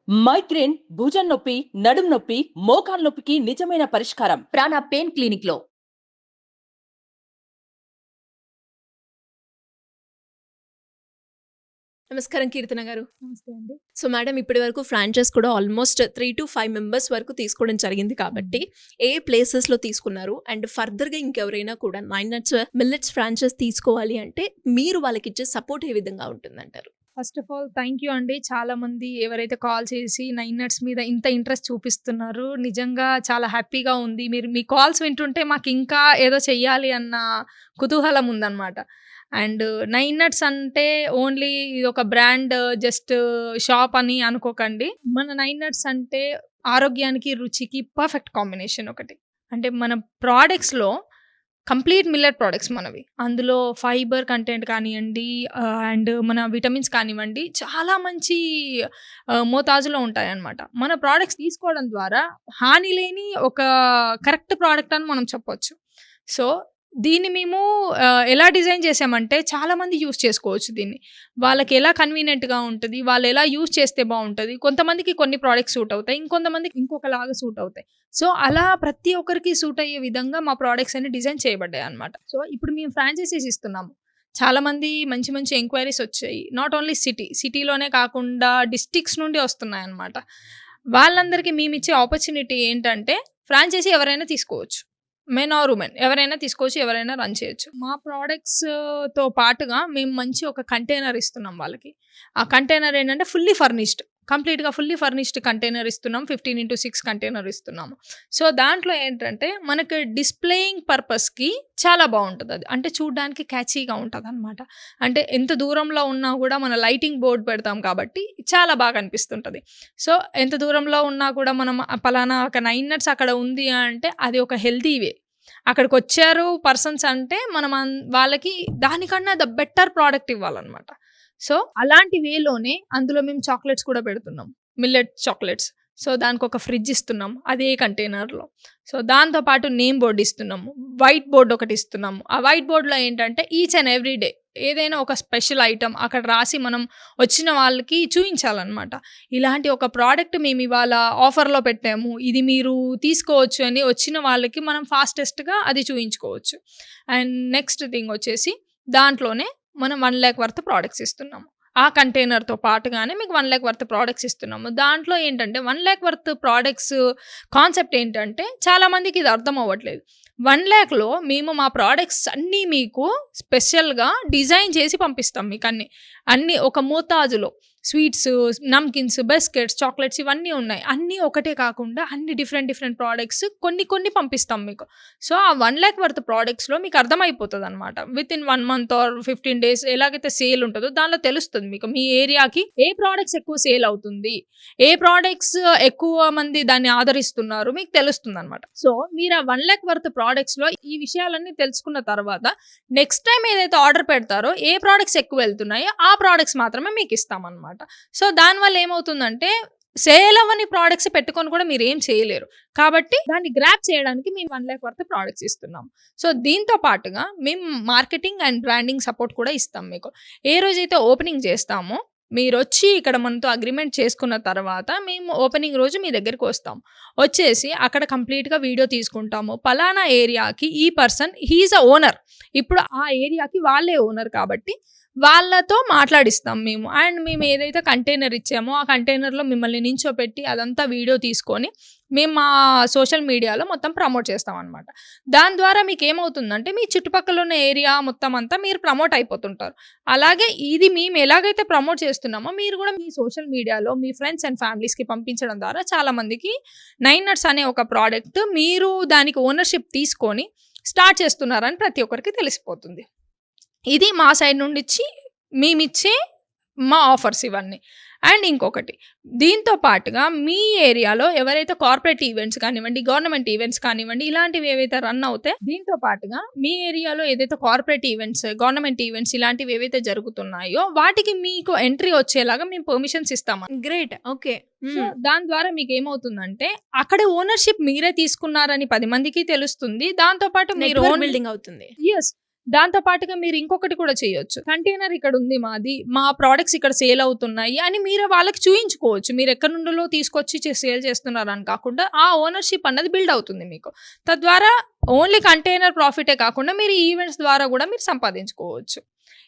Migraine, భుజం నొప్పి, నడుం నొప్పి, మోకాలు నొప్పికి నిజమైన పరిష్కారం ప్రాణ పెయిన్ క్లినిక్ లో. నమస్కారం కీర్తన గారు. నమస్తే అండి. సో మేడం, ఇప్పటి వరకు ఫ్రాంచైజ్ కూడా ఆల్మోస్ట్ 3 to 5 మెంబర్స్ వరకు తీసుకోవడం జరిగింది కాబట్టి ఏ ప్లేసెస్లో తీసుకున్నారు అండ్ ఫర్దర్గా ఇంకెవరైనా కూడా 9 nuts మిల్లెట్స్ ఫ్రాంచైజ్ తీసుకోవాలి అంటే మీరు వాళ్ళకి ఇచ్చే సపోర్ట్ ఏ విధంగా ఉంటుందంటారు? First of all thank you అండి. చాలా మంది ఎవరైతే కాల్ చేసి 9 nuts మీద ఇంత ఇంట్రెస్ట్ చూపిస్తున్నారు, నిజంగా చాలా హ్యాపీగా ఉంది. మీరు మీ కాల్స్ వింటుంటే మాకు ఇంకా ఏదో చెయ్యాలి అన్న కుతూహలం ఉందన్నమాట. అండ్ 9 nuts అంటే ఓన్లీ ఇది ఒక బ్రాండ్ జస్ట్ షాప్ అని అనుకోకండి. మన 9 nuts అంటే ఆరోగ్యానికి రుచికి పర్ఫెక్ట్ కాంబినేషన్ ఒకటి. అంటే మన ప్రోడక్ట్స్లో కంప్లీట్ మిల్లెట్ ప్రోడక్ట్స్ మనవి. అందులో ఫైబర్ కంటెంట్ కానివ్వండి అండ్ మన విటమిన్స్ కానివ్వండి చాలా మంచి మోతాజులో ఉంటాయన్నమాట. మన ప్రోడక్ట్స్ తీసుకోవడం ద్వారా హాని లేని ఒక కరెక్ట్ ప్రోడక్ట్ అని మనం చెప్పొచ్చు. సో దీన్ని మేము ఎలా డిజైన్ చేసామంటే చాలామంది యూస్ చేసుకోవచ్చు దీన్ని. వాళ్ళకి ఎలా కన్వీనియంట్గా ఉంటుంది, వాళ్ళు ఎలా యూస్ చేస్తే బాగుంటుంది. కొంతమందికి కొన్ని ప్రోడక్ట్స్ సూట్ అవుతాయి, ఇంకొంతమందికి ఇంకొకలాగా సూట్ అవుతాయి. సో అలా ప్రతి ఒక్కరికి సూట్ అయ్యే విధంగా మా ప్రోడక్ట్స్ అన్ని డిజైన్ చేయబడ్డాయి అనమాట. సో ఇప్పుడు మేము ఫ్రాంచైజీస్ ఇస్తున్నాము. చాలామంది మంచి మంచి ఎంక్వైరీస్ వచ్చాయి. నాట్ ఓన్లీ సిటీలోనే కాకుండా డిస్ట్రిక్ట్స్ నుండి వస్తున్నాయి అనమాట. వాళ్ళందరికీ మేము ఇచ్చే ఆపర్చునిటీ ఏంటంటే ఫ్రాంచైజీ ఎవరైనా తీసుకోవచ్చు, మెన్ ఆర్ ఉమెన్ ఎవరైనా తీసుకోవచ్చు, ఎవరైనా రన్ చేయొచ్చు. మా ప్రోడక్ట్స్తో పాటుగా మేము మంచి ఒక కంటైనర్ ఇస్తున్నాం వాళ్ళకి. ఆ కంటైనర్ ఏంటంటే కంప్లీట్గా ఫుల్లీ ఫర్నిష్డ్ కంటైనర్ ఇస్తున్నాం. 15x6 కంటైనర్ ఇస్తున్నాము. సో దాంట్లో ఏంటంటే మనకి డిస్ప్లేయింగ్ పర్పస్కి చాలా బాగుంటుంది. అది అంటే చూడడానికి క్యాచీగా ఉంటుంది అనమాట. అంటే ఎంత దూరంలో ఉన్నా కూడా మన లైటింగ్ బోర్డ్ పెడతాం కాబట్టి చాలా బాగా అనిపిస్తుంటుంది. సో ఎంత దూరంలో ఉన్నా కూడా మనం పలానా ఒక 9 nuts అక్కడ ఉంది అంటే అది ఒక హెల్తీ వే. అక్కడికి వచ్చారు పర్సన్స్ అంటే మనం వాళ్ళకి దానికన్నా ద బెటర్ ప్రోడక్ట్ ఇవ్వాలన్నమాట. సో అలాంటి వేలోనే అందులో మేము చాక్లెట్స్ కూడా పెడుతున్నాం, మిల్లెట్ చాక్లెట్స్. సో దానికి ఒక ఫ్రిడ్జ్ ఇస్తున్నాం అదే కంటైనర్లో. సో దాంతోపాటు నేమ్ బోర్డు ఇస్తున్నాము, వైట్ బోర్డు ఒకటి ఇస్తున్నాము. ఆ వైట్ బోర్డులో ఏంటంటే ఈచ్ అండ్ ఎవ్రీ డే ఏదైనా ఒక స్పెషల్ ఐటమ్ అక్కడ రాసి మనం వచ్చిన వాళ్ళకి చూపించాలన్నమాట. ఇలాంటి ఒక ప్రోడక్ట్ మేము ఇవాళ ఆఫర్లో పెట్టాము, ఇది మీరు తీసుకోవచ్చు అని వచ్చిన వాళ్ళకి మనం ఫాస్టెస్ట్గా అది చూపించుకోవచ్చు. అండ్ నెక్స్ట్ థింగ్ వచ్చేసి దాంట్లోనే మనం 1 lakh వర్త్ ప్రోడక్ట్స్ ఇస్తున్నాము. ఆ కంటైనర్తో పాటుగానే మీకు 1 lakh వర్త్ ప్రోడక్ట్స్ ఇస్తున్నాము. దాంట్లో ఏంటంటే 1 lakh వర్త్ ప్రోడక్ట్స్ కాన్సెప్ట్ ఏంటంటే చాలామందికి ఇది అర్థం అవ్వట్లేదు. 1 lakhలో మేము మా ప్రోడక్ట్స్ అన్నీ మీకు స్పెషల్గా డిజైన్ చేసి పంపిస్తాం. మీకు అన్నీ ఒక మోతాజులో స్వీట్స్, నమ్కిన్స్, బిస్కెట్స్, చాక్లెట్స్ ఇవన్నీ ఉన్నాయి. అన్నీ ఒకటే కాకుండా అన్ని డిఫరెంట్ ప్రోడక్ట్స్ కొన్ని పంపిస్తాం మీకు. సో ఆ 1 lakh వర్త్ ప్రోడక్ట్స్లో మీకు అర్థమైపోతుంది అనమాట. Within 1 month or 15 days ఎలాగైతే సేల్ ఉంటుందో దానిలో తెలుస్తుంది మీకు మీ ఏరియాకి ఏ ప్రోడక్ట్స్ ఎక్కువ సేల్ అవుతుంది, ఏ ప్రోడక్ట్స్ ఎక్కువ మంది దాన్ని ఆదరిస్తున్నారు మీకు తెలుస్తుంది అనమాట. సో మీరు ఆ 1 lakh వర్త్ ప్రోడక్ట్స్లో ఈ విషయాలన్నీ తెలుసుకున్న తర్వాత నెక్స్ట్ టైం ఏదైతే ఆర్డర్ పెడతారో ఏ ప్రోడక్ట్స్ ఎక్కువ వెళ్తున్నాయో ఆ ప్రోడక్ట్స్ మాత్రమే మీకు ఇస్తామన్నమాట. సో దానివల్ల ఏమవుతుందంటే సేల్ అవ్వని ప్రోడక్ట్స్ పెట్టుకొని కూడా మీరు ఏం చేయలేరు. కాబట్టి దాన్ని గ్రాప్ చేయడానికి మేము 1 lakh వర్త్ ప్రోడక్ట్స్ ఇస్తున్నాం. సో దీంతో పాటుగా మేము మార్కెటింగ్ అండ్ బ్రాండింగ్ సపోర్ట్ కూడా ఇస్తాం మీకు. ఏ రోజైతే ఓపెనింగ్ చేస్తామో మీరు వచ్చి ఇక్కడ మనతో అగ్రిమెంట్ చేసుకున్న తర్వాత మేము ఓపెనింగ్ రోజు మీ దగ్గరికి వస్తాం. వచ్చేసి అక్కడ కంప్లీట్గా వీడియో తీసుకుంటాము. పలానా ఏరియాకి ఈ పర్సన్ హీఈస్ అ ఓనర్, ఇప్పుడు ఆ ఏరియాకి వాళ్ళే ఓనర్ కాబట్టి వాళ్ళతో మాట్లాడిస్తాం మేము. అండ్ మేము ఏదైతే కంటైనర్ ఇచ్చామో ఆ కంటైనర్లో మిమ్మల్ని నించోపెట్టి అదంతా వీడియో తీసుకొని మేము మా సోషల్ మీడియాలో మొత్తం ప్రమోట్ చేస్తాం అనమాట. దాని ద్వారా మీకు ఏమవుతుందంటే మీ చుట్టుపక్కల ఉన్న ఏరియా మొత్తం అంతా మీరు ప్రమోట్ అయిపోతుంటారు. అలాగే ఇది మేము ఎలాగైతే ప్రమోట్ చేస్తున్నామో మీరు కూడా మీ సోషల్ మీడియాలో మీ ఫ్రెండ్స్ అండ్ ఫ్యామిలీస్కి పంపించడం ద్వారా చాలామందికి 9 nuts అనే ఒక ప్రోడక్ట్ మీరు దానికి ఓనర్షిప్ తీసుకొని స్టార్ట్ చేస్తున్నారని ప్రతి ఒక్కరికి తెలిసిపోతుంది. ఇది మా సైడ్ నుండి మేమిచ్చే మా ఆఫర్స్ ఇవన్నీ. అండ్ ఇంకొకటి దీంతో పాటుగా మీ ఏరియాలో ఎవరైతే కార్పొరేట్ ఈవెంట్స్ కానివ్వండి, గవర్నమెంట్ ఈవెంట్స్ కానివ్వండి, ఇలాంటివి ఏవైతే రన్ అవుతాయి దీంతో పాటుగా మీ ఏరియాలో ఏదైతే కార్పొరేట్ ఈవెంట్స్, గవర్నమెంట్ ఈవెంట్స్ ఇలాంటివి ఏవైతే జరుగుతున్నాయో వాటికి మీకు ఎంట్రీ వచ్చేలాగా మేము పర్మిషన్స్ ఇస్తాము. గ్రేట్. ఓకే. సో దాని ద్వారా మీకు ఏమవుతుందంటే అక్కడ ఓనర్షిప్ మీరే తీసుకున్నారని 10 మందికి తెలుస్తుంది. దాంతో పాటు మీరు బిల్డింగ్ అవుతుంది. ఎస్ దాంతో పాటుగా మీరు ఇంకొకటి కూడా చేయొచ్చు. కంటైనర్ ఇక్కడ ఉంది మాది, మా ప్రోడక్ట్స్ ఇక్కడ సేల్ అవుతున్నాయి అని మీరు వాళ్ళకి చూయించుకోవచ్చు. మీరు ఎక్కడి నుండో తీసుకొచ్చి సేల్ చేస్తున్నారు అని కాకుండా ఆ ఓనర్షిప్ అన్నది బిల్డ్ అవుతుంది మీకు. తద్వారా ఓన్లీ కంటైనర్ ప్రాఫిటే కాకుండా మీరు ఈవెంట్స్ ద్వారా కూడా మీరు సంపాదించుకోవచ్చు.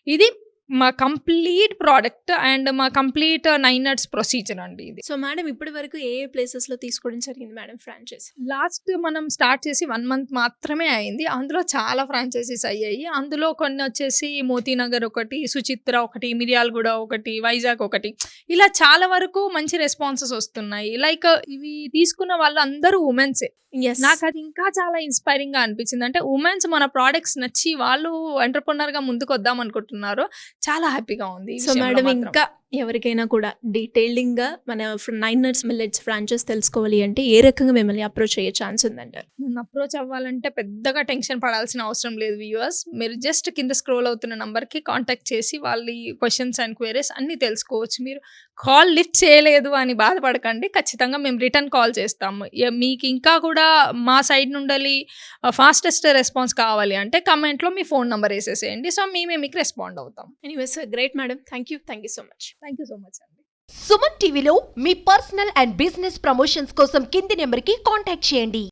ఇది మా కంప్లీట్ ప్రోడక్ట్ అండ్ మా కంప్లీట్ 9 nuts ప్రొసీజర్ అండి ఇది. సో మేడం ఇప్పటి వరకు ఏ ప్లేసెస్లో తీసుకోవడం జరిగింది మేడం ఫ్రాంచైజ్? లాస్ట్ మనం స్టార్ట్ చేసి 1 month మాత్రమే అయింది. అందులో చాలా ఫ్రాంచైజీస్ అయ్యాయి. అందులో కొన్ని వచ్చేసి మోతీనగర్ ఒకటి, సుచిత్ర ఒకటి, మిర్యాలగూడ ఒకటి, వైజాగ్ ఒకటి, ఇలా చాలా వరకు మంచి రెస్పాన్సెస్ వస్తున్నాయి. లైక్ ఇవి తీసుకున్న వాళ్ళు అందరూ ఉమెన్సే. నాకు అది ఇంకా చాలా ఇన్స్పైరింగ్ గా అనిపించింది. అంటే ఉమెన్స్ మన ప్రోడక్ట్స్ నచ్చి వాళ్ళు ఎంటర్‌ప్రెన్యూర్ గా ముందుకు వద్దాం అనుకుంటున్నారు. చాలా హ్యాపీగా ఉంది. సో మేడం ఇంకా ఎవరికైనా కూడా డీటెయిలింగ్ గా మన 9 nuts మిల్లెట్స్ ఫ్రాంచైజ్ తెలుసుకోవాలి అంటే ఏ రకంగా మిమ్మల్ని అప్రోచ్ అయ్యే ఛాన్స్ ఉందంటారు? అప్రోచ్ అవ్వాలంటే పెద్దగా టెన్షన్ పడాల్సిన అవసరం లేదు వ్యూవర్స్. మీరు జస్ట్ కింద స్క్రోల్ అవుతున్న నంబర్కి కాంటాక్ట్ చేసి వాళ్ళ క్వశ్చన్స్ అండ్ క్వైరీస్ అన్నీ తెలుసుకోవచ్చు. మీరు కాల్ లిఫ్ట్ చేయలేదు అని బాధపడకండి, ఖచ్చితంగా మేము రిటర్న్ కాల్ చేస్తాము. మీకు ఇంకా కూడా మా సైడ్ నుండి ఫాస్టెస్ట్ రెస్పాన్స్ కావాలి అంటే కమెంట్లో మీ ఫోన్ నెంబర్ వేసేసేయండి. సో మేమే మీకు రెస్పాండ్ అవుతాం. Anyways great madam, thank you so much. Thank you so much అండి. సుమన్ టీవీలో మీ పర్సనల్ అండ్ బిజినెస్ ప్రమోషన్స్ కోసం కింది నెంబర్కి కాంటాక్ట్ చేయండి.